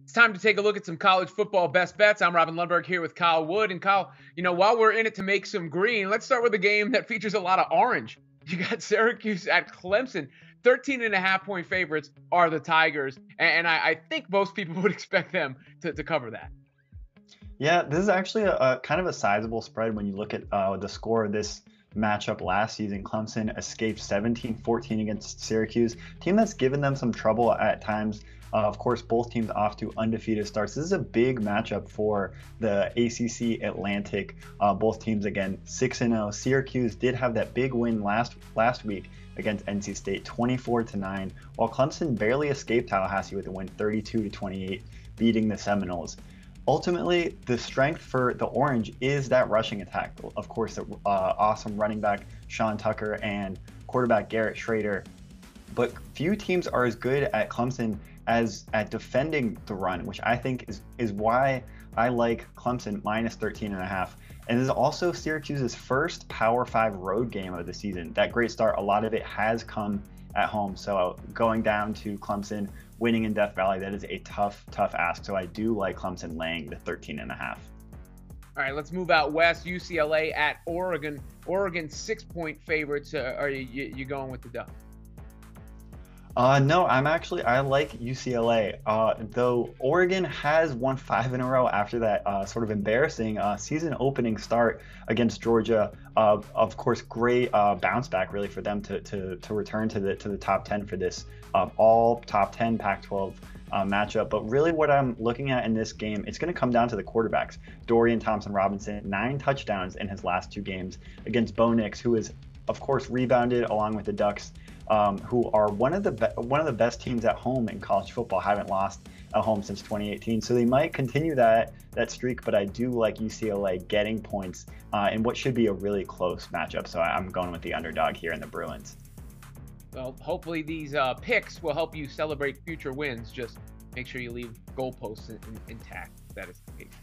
It's time to take a look at some college football best bets. I'm Robin Lundberg here with Kyle Wood. And Kyle, while we're in it to make some green, let's start with a game that features a lot of orange. You got Syracuse at Clemson. 13.5-point favorites are the Tigers. And I think most people would expect them to cover that. Yeah, this is actually a kind of a sizable spread when you look at the score of this matchup last season. Clemson escaped 17-14 against Syracuse, team that's given them some trouble at times. Of course, both teams off to undefeated starts. This is a big matchup for the ACC Atlantic. Both teams, again, 6-0. Syracuse did have that big win last week against NC State, 24-9, while Clemson barely escaped Tallahassee with a win, 32-28, beating the Seminoles. Ultimately, the strength for the Orange is that rushing attack. Of course, the awesome running back Sean Tucker and quarterback Garrett Schrader. But few teams are as good at Clemson as at defending the run, which I think is why I like Clemson minus 13.5. And this is also Syracuse's first Power 5 road game of the season. That great start, a lot of it has come at home. So going down to Clemson, winning in Death Valley, that is a tough ask. So I do like Clemson laying the 13.5. All right, let's move out west. UCLA at Oregon. Oregon 6-point favorites. Are you going with the Ducks? No, I like UCLA, though Oregon has won 5 in a row after that sort of embarrassing season opening start against Georgia. Of course, great bounce back really for them to return to the top 10 for this all top 10 Pac-12 matchup. But really what I'm looking at in this game, it's going to come down to the quarterbacks. Dorian Thompson-Robinson, 9 touchdowns in his last 2 games against Bo Nix, who is, of course, rebounded along with the Ducks, who are one of the best teams at home in college football, haven't lost at home since 2018. So they might continue that streak, but I do like UCLA getting points in what should be a really close matchup. So I'm going with the underdog here in the Bruins. Well, hopefully these picks will help you celebrate future wins. Just make sure you leave goalposts intact. That is the case.